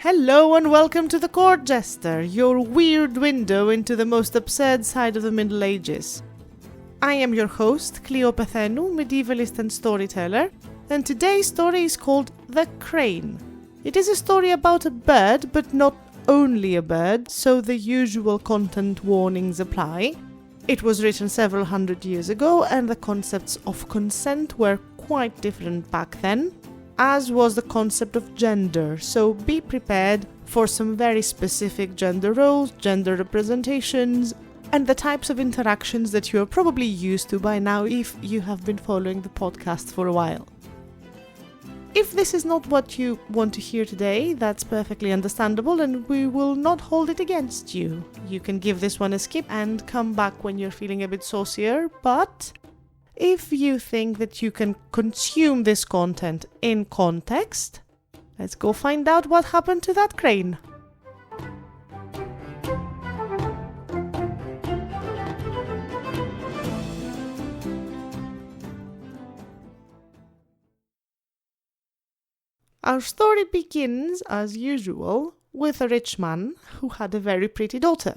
Hello and welcome to the Court Jester, your weird window into the most absurd side of the Middle Ages. I am your host, Cleopathenu, medievalist and storyteller, and today's story is called The Crane. It is a story about a bird, but not only a bird, so the usual content warnings apply. It was written several hundred years ago, and the concepts of consent were quite different back then, as was the concept of gender, so be prepared for some very specific gender roles, gender representations, and the types of interactions that you are probably used to by now if you have been following the podcast for a while. If this is not what you want to hear today, that's perfectly understandable and we will not hold it against you. You can give this one a skip and come back when you're feeling a bit saucier, but if you think that you can consume this content in context, let's go find out what happened to that crane. Our story begins, as usual, with a rich man who had a very pretty daughter.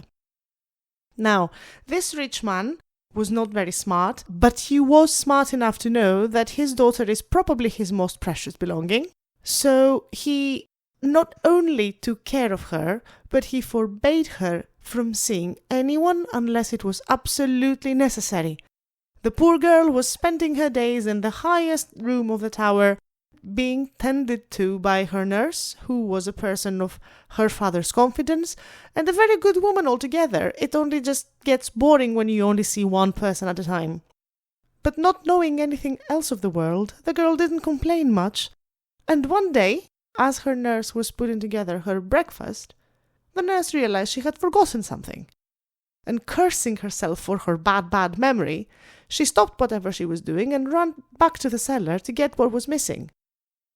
Now, this rich man was not very smart, but he was smart enough to know that his daughter is probably his most precious belonging. So he not only took care of her, but he forbade her from seeing anyone unless it was absolutely necessary. The poor girl was spending her days in the highest room of the tower, being tended to by her nurse, who was a person of her father's confidence, and a very good woman altogether. It only just gets boring when you only see one person at a time. But not knowing anything else of the world, the girl didn't complain much, and one day, as her nurse was putting together her breakfast, the nurse realized she had forgotten something. And cursing herself for her bad memory, she stopped whatever she was doing and ran back to the cellar to get what was missing.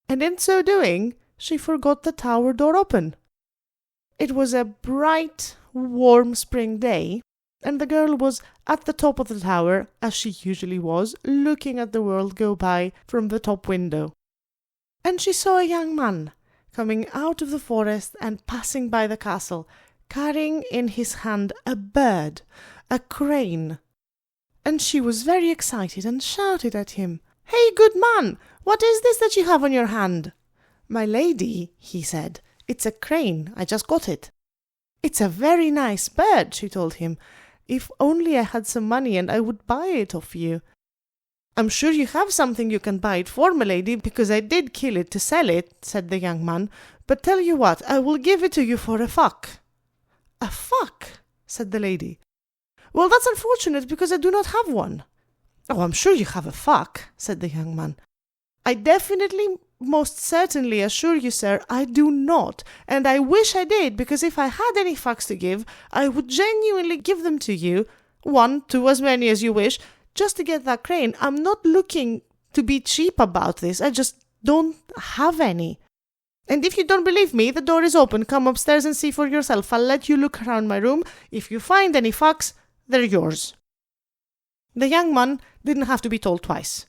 And in so doing, she forgot the tower door open. It was a bright, warm spring day, and the girl was at the top of the tower, as she usually was, looking at the world go by from the top window. And she saw a young man coming out of the forest and passing by the castle, carrying in his hand a bird, a crane. And she was very excited and shouted at him, "Hey, good man! What is this that you have on your hand?" "My lady," he said, "it's a crane. I just got it." "It's a very nice bird," she told him. "If only I had some money and I would buy it of you." "I'm sure you have something you can buy it for, my lady, because I did kill it to sell it," said the young man. "But tell you what, I will give it to you for a fuck." "A fuck?" said the lady. "Well, that's unfortunate because I do not have one." "Oh, I'm sure you have a fuck," said the young man. "I definitely, most certainly assure you, sir, I do not, and I wish I did, because if I had any fucks to give, I would genuinely give them to you, 1, 2, as many as you wish, just to get that crane. I'm not looking to be cheap about this, I just don't have any. And if you don't believe me, the door is open, come upstairs and see for yourself. I'll let you look around my room. If you find any fucks, they're yours." The young man didn't have to be told twice.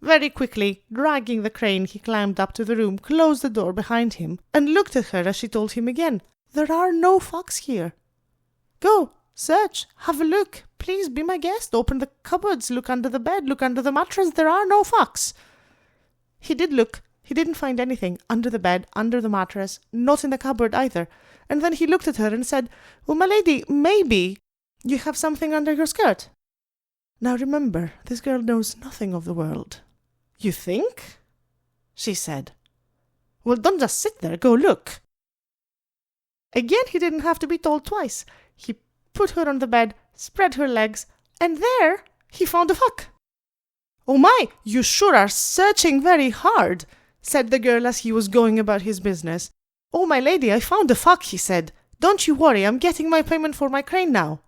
Very quickly, dragging the crane, he climbed up to the room, closed the door behind him, and looked at her as she told him again, "There are no fucks here. Go, search, have a look. Please be my guest. Open the cupboards, look under the bed, look under the mattress. There are no fucks." He did look. He didn't find anything under the bed, under the mattress, not in the cupboard either. And then he looked at her and said, "Well, my lady, maybe you have something under your skirt." Now remember, this girl knows nothing of the world. "You think?" she said. "Well, don't just sit there, go look." Again, he didn't have to be told twice. He put her on the bed, spread her legs, and there he found a fuck. "Oh my, you sure are searching very hard," said the girl as he was going about his business. "Oh, my lady, I found a fuck," he said. "Don't you worry, I'm getting my payment for my crane now."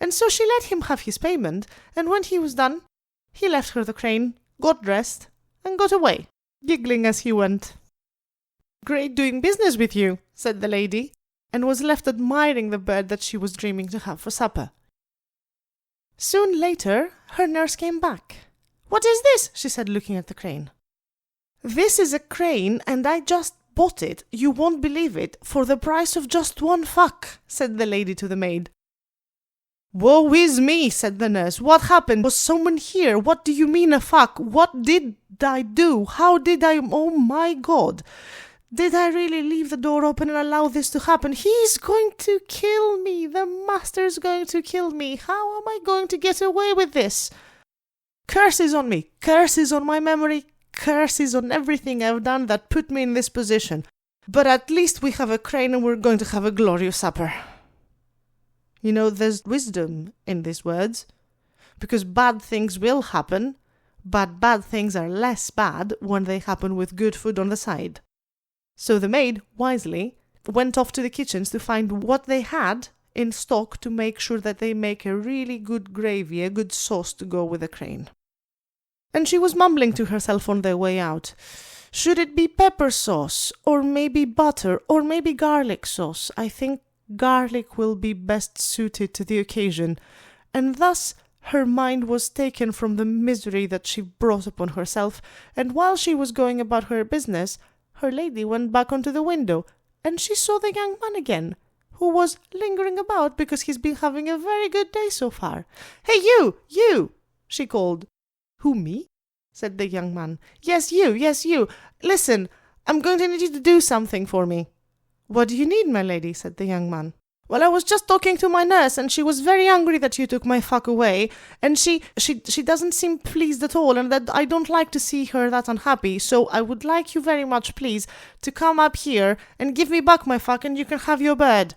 And so she let him have his payment, and when he was done, he left her the crane, got dressed, and got away, giggling as he went. "Great doing business with you," said the lady, and was left admiring the bird that she was dreaming to have for supper. Soon later, her nurse came back. "What is this?" she said, looking at the crane. "This is a crane, and I just bought it, you won't believe it, for the price of just one fuck, said the lady to the maid. Woe is me, said the nurse. What happened? Was someone here? What do you mean a fuck? What did I do? How did I? Oh my God. Did I really leave the door open and allow this to happen? He's going to kill me. The master's going to kill me. How am I going to get away with this? Curses on me. Curses on my memory. Curses on everything I've done that put me in this position. But at least we have a crane and we're going to have a glorious supper. You know, there's wisdom in these words, because bad things will happen, but bad things are less bad when they happen with good food on the side. So the maid, wisely, went off to the kitchens to find what they had in stock to make sure that they make a really good gravy, a good sauce to go with the crane. And she was mumbling to herself on their way out. Should it be pepper sauce, or maybe butter, or maybe garlic sauce? I think garlic will be best suited to the occasion, and thus her mind was taken from the misery that she brought upon herself, and while she was going about her business, her lady went back onto the window, and she saw the young man again, who was lingering about because he's been having a very good day so far. Hey, you, she called. Who, me? Said the young man. Yes, you. Listen, I'm going to need you to do something for me. What do you need, my lady? Said the young man. Well, I was just talking to my nurse, and she was very angry that you took my fuck away, and she doesn't seem pleased at all, and that I don't like to see her that unhappy, so I would like you very much, please, to come up here and give me back my fuck, and you can have your bed.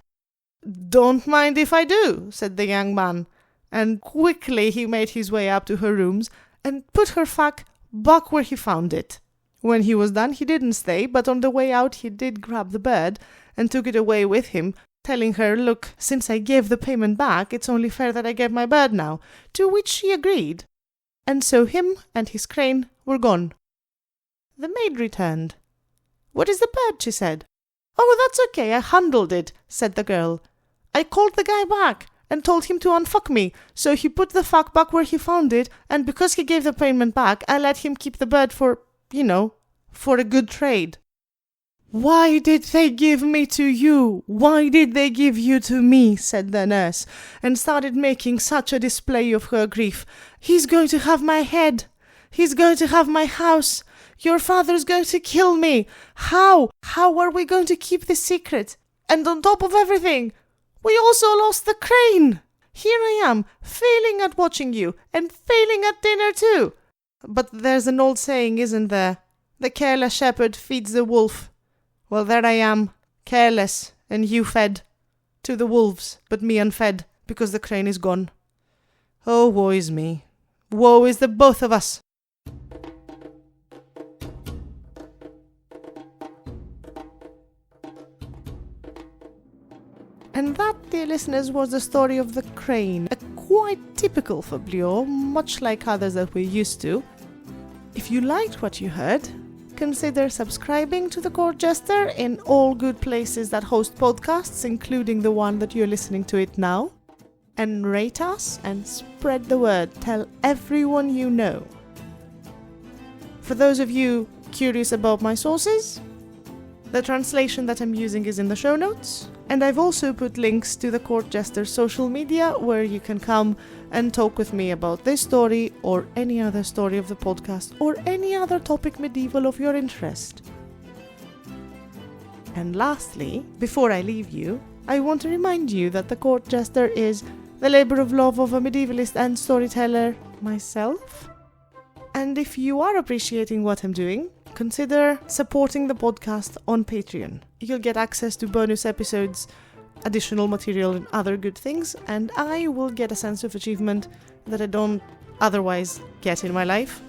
Don't mind if I do, said the young man, and quickly he made his way up to her rooms and put her fuck back where he found it. When he was done, he didn't stay, but on the way out he did grab the bird and took it away with him, telling her, look, since I gave the payment back, it's only fair that I get my bird now, to which she agreed. And so him and his crane were gone. The maid returned. What is the bird? She said. Oh, that's okay, I handled it, said the girl. I called the guy back and told him to unfuck me, so he put the fuck back where he found it, and because he gave the payment back, I let him keep the bird for, for a good trade. Why did they give me to you? Why did they give you to me? Said the nurse, and started making such a display of her grief. He's going to have my head. He's going to have my house. Your father's going to kill me. How? How are we going to keep this secret? And on top of everything, we also lost the crane. Here I am, failing at watching you, and failing at dinner too. But there's an old saying, isn't there? The careless shepherd feeds the wolf. Well, there I am, careless, and you fed. To the wolves, but me unfed, because the crane is gone. Oh, woe is me. Woe is the both of us. And that, dear listeners, was the story of the crane, a quite typical fabliau, much like others that we're used to. If you liked what you heard, consider subscribing to The Court Jester in all good places that host podcasts, including the one that you're listening to it now. And rate us and spread the word. Tell everyone you know. For those of you curious about my sources, the translation that I'm using is in the show notes. And I've also put links to The Court Jester's social media where you can come and talk with me about this story or any other story of the podcast or any other topic medieval of your interest. And lastly, before I leave you, I want to remind you that The Court Jester is the labor of love of a medievalist and storyteller, myself. And if you are appreciating what I'm doing, consider supporting the podcast on Patreon. You'll get access to bonus episodes, additional material and other good things, and I will get a sense of achievement that I don't otherwise get in my life,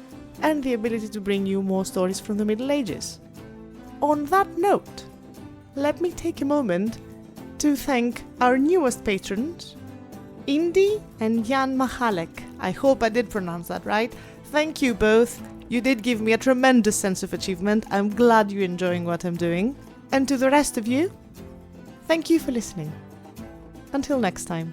and the ability to bring you more stories from the Middle Ages. On that note, let me take a moment to thank our newest patrons, Indy and Jan Machalek. I hope I did pronounce that right. Thank you both. You did give me a tremendous sense of achievement. I'm glad you're enjoying what I'm doing. And to the rest of you, thank you for listening. Until next time.